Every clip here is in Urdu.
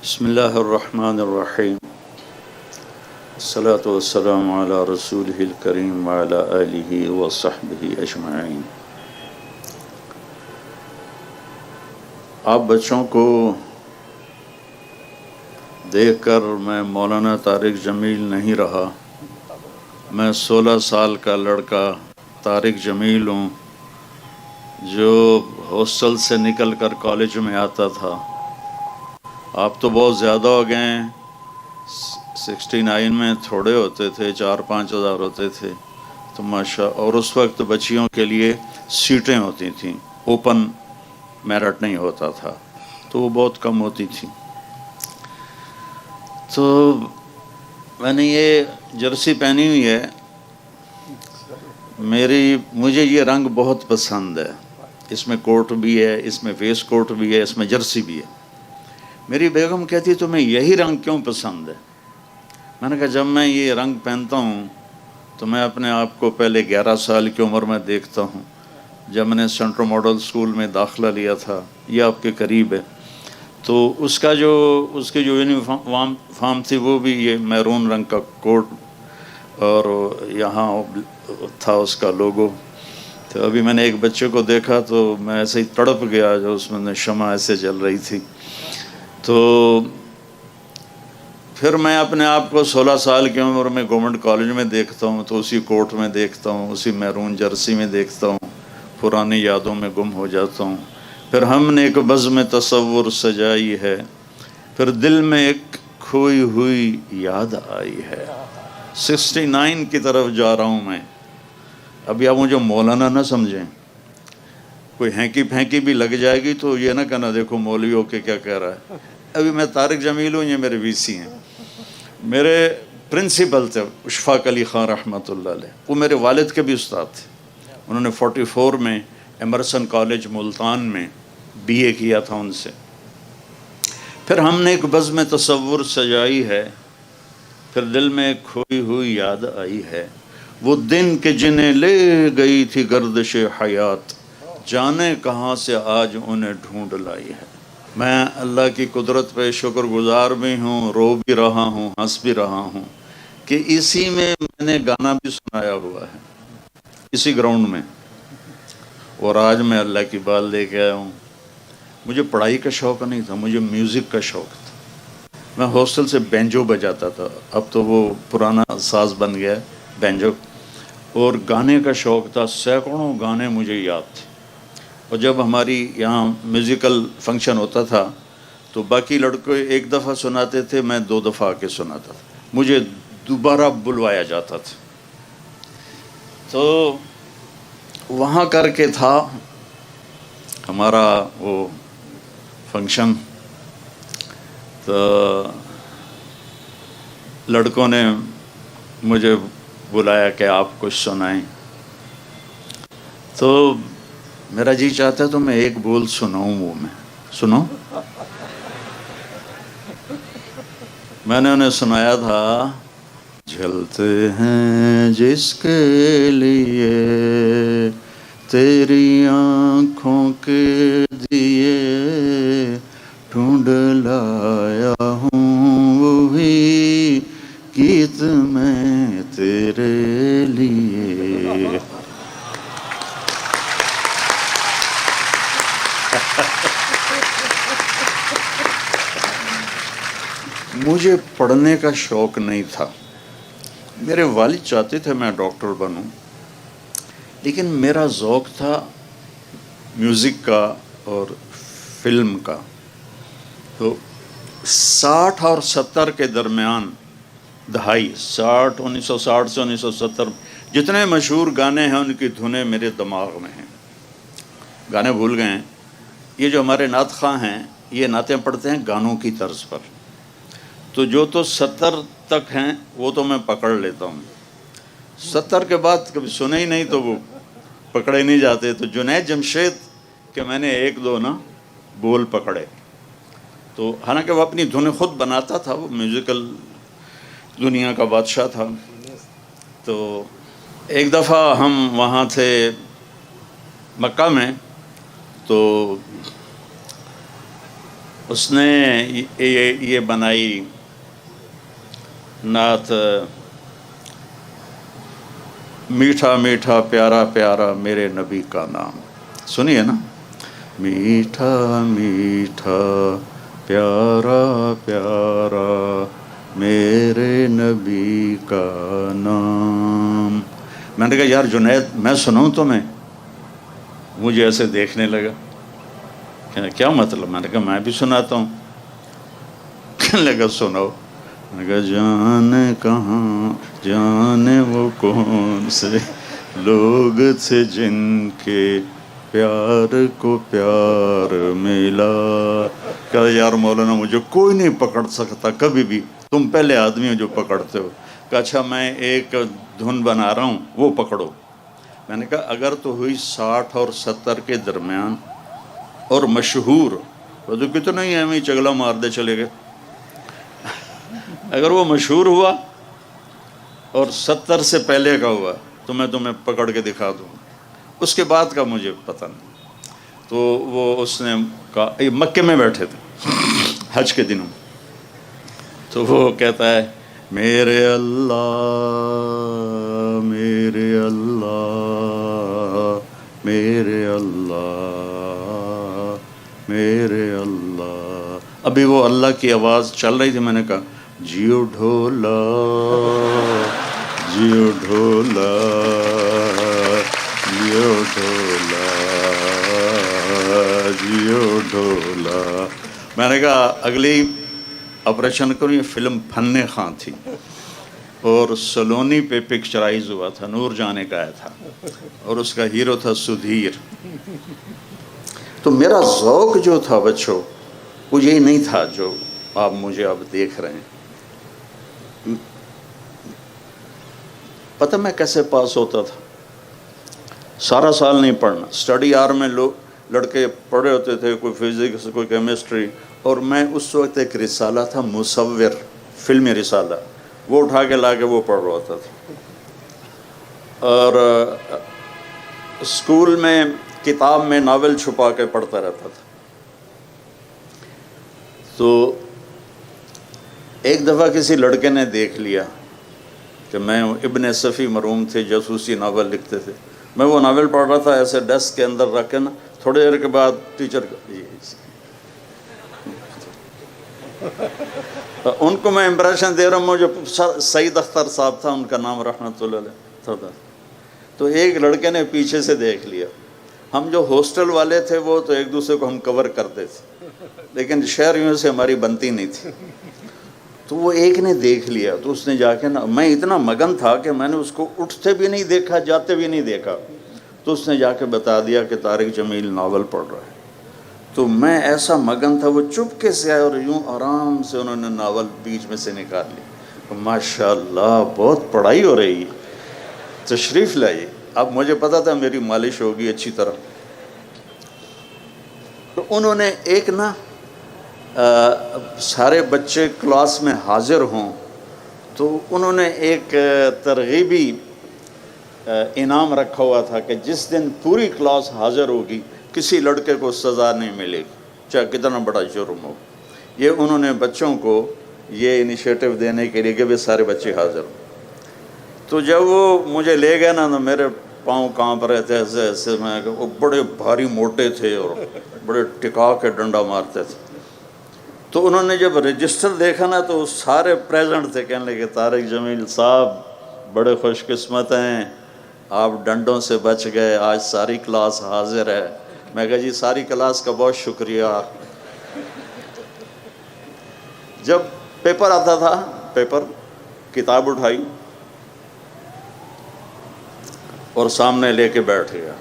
بسم اللہ الرحمن الرحیم الصلاۃ والسلام علی رسولہ الکریم وعلی آلہ وصحبہ اجمعین۔ آپ بچوں کو دیکھ کر میں مولانا طارق جمیل نہیں رہا، میں 16 سال کا لڑکا طارق جمیل ہوں جو ہاسٹل سے نکل کر کالج میں آتا تھا۔ آپ تو بہت زیادہ ہو گئے ہیں، 69 میں تھوڑے ہوتے تھے، 4-5 ہزار ہوتے تھے تو ماشاء، اور اس وقت بچیوں کے لیے سیٹیں ہوتی تھیں، اوپن میرٹ نہیں ہوتا تھا تو وہ بہت کم ہوتی تھیں۔ تو میں نے یہ جرسی پہنی ہوئی ہے، مجھے یہ رنگ بہت پسند ہے، اس میں کوٹ بھی ہے، اس میں فیس کوٹ بھی ہے، اس میں جرسی بھی ہے۔ میری بیگم کہتی تمہیں یہی رنگ کیوں پسند ہے؟ میں نے کہا جب میں یہ رنگ پہنتا ہوں تو میں اپنے آپ کو پہلے 11 سال کی عمر میں دیکھتا ہوں، جب میں نے سینٹرل ماڈل اسکول میں داخلہ لیا تھا، یہ آپ کے قریب ہے، تو اس کی جو یونیفارم تھی وہ بھی یہ میرون رنگ کا کوٹ اور یہاں تھا اس کا لوگو۔ تو ابھی میں نے ایک بچے کو دیکھا تو میں ایسے ہی تڑپ گیا جو اس میں شمع ایسے جل رہی تھی۔ تو پھر میں اپنے آپ کو 16 سال کی عمر میں گورنمنٹ کالج میں دیکھتا ہوں تو اسی کوٹ میں دیکھتا ہوں، اسی میرون جرسی میں دیکھتا ہوں، پرانی یادوں میں گم ہو جاتا ہوں۔ پھر ہم نے ایک بزم تصور سجائی ہے، پھر دل میں ایک کھوئی ہوئی یاد آئی ہے۔ 69 کی طرف جا رہا ہوں میں۔ ابھی آپ مجھے مولانا نہ سمجھیں، کوئی ہینکی پھینکی بھی لگ جائے گی تو یہ نہ کہنا دیکھو مولوی ہو کے کیا کہہ رہا ہے۔ ابھی میں طارق جمیل ہوں، یہ میرے وی سی ہیں۔ میرے پرنسپل تھے اشفاق علی خان رحمۃ اللہ علیہ، وہ میرے والد کے بھی استاد تھے۔ انہوں نے 44 میں ایمرسن کالج ملتان میں BA کیا تھا ان سے۔ پھر ہم نے ایک بزم تصور سجائی ہے، پھر دل میں ایک کھوئی ہوئی یاد آئی ہے، وہ دن کہ جنہیں لے گئی تھی گردش حیات، جانے کہاں سے آج انہیں ڈھونڈ لائی ہے۔ میں اللہ کی قدرت پہ شکر گزار بھی ہوں، رو بھی رہا ہوں، ہنس بھی رہا ہوں کہ اسی میں نے گانا بھی سنایا ہوا ہے، اسی گراؤنڈ میں، اور آج میں اللہ کی بات لے کے آیا ہوں۔ مجھے پڑھائی کا شوق نہیں تھا، مجھے میوزک کا شوق تھا۔ میں ہاسٹل سے بینجو بجاتا تھا، اب تو وہ پرانا ساز بن گیا ہے بینجو، اور گانے کا شوق تھا، سینکڑوں گانے مجھے یاد تھے۔ اور جب ہماری یہاں میوزیکل فنکشن ہوتا تھا تو باقی لڑکے ایک دفعہ سناتے تھے، میں 2 دفعہ آ کے سناتا تھا، مجھے دوبارہ بلوایا جاتا تھا۔ تو وہاں کر کے تھا ہمارا وہ فنکشن، تو لڑکوں نے مجھے بلایا کہ آپ کچھ سنائیں، تو میرا جی چاہتا ہے تو میں ایک بول سناؤں، وہ میں سنو۔ میں نے انہیں سنایا تھا، جلتے ہیں جس کے لیے تیری آنکھوں کے دیے، ڈھونڈ لایا ہوں وہی گیت میں تیرے لیے۔ مجھے پڑھنے کا شوق نہیں تھا، میرے والد چاہتے تھے میں ڈاکٹر بنوں، لیکن میرا ذوق تھا میوزک کا اور فلم کا۔ تو 60 اور 70 کے درمیان، دہائی 1960 سے 1970، جتنے مشہور گانے ہیں ان کی دھنیں میرے دماغ میں ہیں، گانے بھول گئے ہیں۔ یہ جو ہمارے نعت خواں ہیں یہ نعتیں پڑھتے ہیں گانوں کی طرز پر، تو جو تو 70 تک ہیں وہ تو میں پکڑ لیتا ہوں، 70 کے بعد کبھی سنے ہی نہیں تو وہ پکڑے نہیں جاتے۔ تو جنید جمشید کے میں نے 1-2 نا بول پکڑے، تو حالانکہ وہ اپنی دھنیں خود بناتا تھا، وہ میوزیکل دنیا کا بادشاہ تھا۔ تو ایک دفعہ ہم وہاں تھے مکہ میں، تو اس نے یہ بنائی نعت میٹھا میٹھا پیارا پیارا میرے نبی کا نام. سنیے نا. میٹھا میٹھا پیارا پیارا میرے نبی کا نام. میں نے کہا یار جنید میں سناؤں تمہیں؟ مجھے ایسے دیکھنے لگا. کیا مطلب؟ میں نے کہا میں بھی سناتا ہوں. کہنے لگا سناؤ. میں نے کہا جانے کہاں جانے وہ کون سے لوگ تھے جن کے پیار کو پیار ملا. کہا یار مولانا مجھے کوئی نہیں پکڑ سکتا کبھی بھی، تم پہلے آدمی ہو جو پکڑتے ہو. کہا اچھا میں ایک دھن بنا رہا ہوں وہ پکڑو. میں نے کہا اگر تو ہوئی 60 اور 70 کے درمیان اور مشہور تو کتنا ہی ہمیں چگلا مار دے چلے گئے. اگر وہ مشہور ہوا اور 70 سے پہلے کا ہوا تو میں تمہیں پکڑ کے دکھا دوں. اس کے بعد کا مجھے پتہ نہیں. تو وہ اس نے کہا مکے میں بیٹھے تھے حج کے دنوں. تو وہ کہتا ہے میرے اللہ میرے اللہ میرے اللہ میرے اللہ. ابھی وہ اللہ کی آواز چل رہی تھی. میں نے کہا جیو ڈھولا جیو ڈھولا جیو ڈھولا جیو ڈھولا. میں نے کہا اگلی آپریشن کروں. یہ فلم فن خاں تھی اور سلونی پہ پکچرائز ہوا تھا، نور جانے کا آیا تھا اور اس کا ہیرو تھا سدھیر. تو میرا ذوق جو تھا بچوں وہ یہی نہیں تھا جو آپ مجھے اب دیکھ رہے ہیں. پتہ میں کیسے پاس ہوتا تھا؟ سارا سال نہیں پڑھنا. اسٹڈی آر میں لوگ لڑکے پڑھے ہوتے تھے، کوئی فزکس کوئی کیمسٹری، اور میں اس وقت ایک رسالہ تھا مصور فلمی رسالہ، وہ اٹھا کے لا کے وہ پڑھ رہا ہوتا تھا. اور اسکول میں کتاب میں ناول چھپا کے پڑھتا رہتا تھا. تو ایک دفعہ کسی لڑکے نے دیکھ لیا کہ میں ابن صفی مرحوم تھے، جاسوسی ناول لکھتے تھے. میں وہ ناول پڑھ رہا تھا ایسے ڈیسک کے اندر رکھ کے نا. تھوڑی دیر کے بعد ٹیچر ان کو میں امپریشن دے رہا ہوں. مجھے سعید اختر صاحب تھا ان کا نام رحمۃ اللہ علیہ. تو ایک لڑکے نے پیچھے سے دیکھ لیا. ہم جو ہاسٹل والے تھے وہ تو ایک دوسرے کو ہم کور کرتے تھے، لیکن شہریوں سے ہماری بنتی نہیں تھی. تو وہ ایک نے دیکھ لیا تو اس نے جا کے نا، میں اتنا مگن تھا کہ میں نے اس کو اٹھتے بھی نہیں دیکھا جاتے بھی نہیں دیکھا. تو اس نے جا کے بتا دیا کہ طارق جمیل ناول پڑھ رہا ہے. تو میں ایسا مگن تھا، وہ چپکے سے آئے اور یوں آرام سے انہوں نے ناول بیچ میں سے نکال لی. ماشاء اللہ بہت پڑھائی ہو رہی ہے، تشریف لائیے. اب مجھے پتا تھا میری مالش ہوگی اچھی طرح. تو انہوں نے ایک نا سارے بچے کلاس میں حاضر ہوں تو انہوں نے ایک ترغیبی انعام رکھا ہوا تھا کہ جس دن پوری کلاس حاضر ہوگی کسی لڑکے کو سزا نہیں ملے گی چاہے کتنا بڑا جرم ہو. یہ انہوں نے بچوں کو یہ انیشیٹو دینے کے لیے کہ وہ سارے بچے حاضر ہوں. تو جب وہ مجھے لے گئے نا تو میرے پاؤں کانپ رہے تھے ایسے ایسے. میں وہ بڑے بھاری موٹے تھے اور بڑے ٹکا کے ڈنڈا مارتے تھے. تو انہوں نے جب رجسٹر دیکھا نا تو سارے پریزنٹ تھے. کہنے لگے طارق جمیل صاحب بڑے خوش قسمت ہیں، آپ ڈنڈوں سے بچ گئے، آج ساری کلاس حاضر ہے. میں کہا جی ساری کلاس کا بہت شکریہ. جب پیپر آتا تھا، پیپر کتاب اٹھائی اور سامنے لے کے بیٹھ گیا.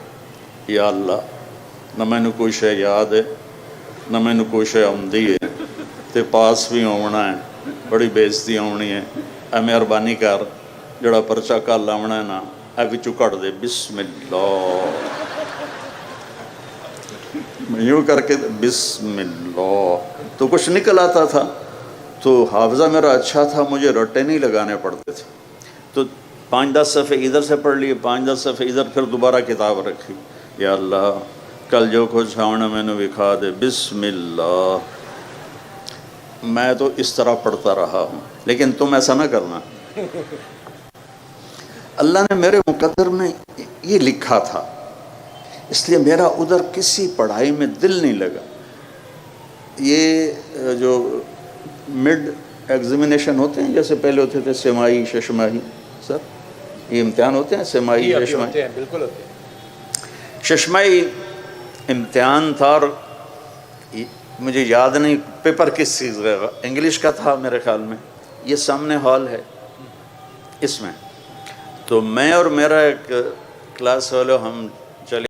یا اللہ نہ میں نے کوئی شے یاد ہے نہ میں نے کوئی شے آمدی ہے تے پاس بھی ہونا ہے، بڑی بےزتی ہونی ہے. اے مہربانی کر جڑا پرچہ کل آونا ہے نا اے وچوں کٹ دے. بسم اللہ یوں کر کے بسم اللہ. تو کچھ نکل آتا تھا. تو حافظہ میرا اچھا تھا، مجھے رٹے نہیں لگانے پڑتے تھے. تو 5-10 صفحے ادھر سے پڑھ لیے، 5-10 صفحے ادھر، پھر دوبارہ کتاب رکھی. یا اللہ کل جو کچھ آونا میں نے وکھا دے. بسم اللہ میں تو اس طرح پڑھتا رہا ہوں، لیکن تم ایسا نہ کرنا۔ اللہ نے میرے مقدر میں یہ لکھا تھا، اس لیے میرا ادھر کسی پڑھائی میں دل نہیں لگا۔ یہ جو مڈ ایگزامینیشن ہوتے ہیں، جیسے پہلے ہوتے تھے سمائی ششماہی، سر یہ امتحان ہوتے ہیں سمائی ششماہی، بالکل ہوتے ہیں۔ ششمائی امتحان تھا، اور مجھے یاد نہیں پیپر کس چیز کا، انگلش کا تھا میرے خیال میں۔ یہ سامنے ہال ہے، اس میں تو میں اور میرا ایک کلاس والو ہم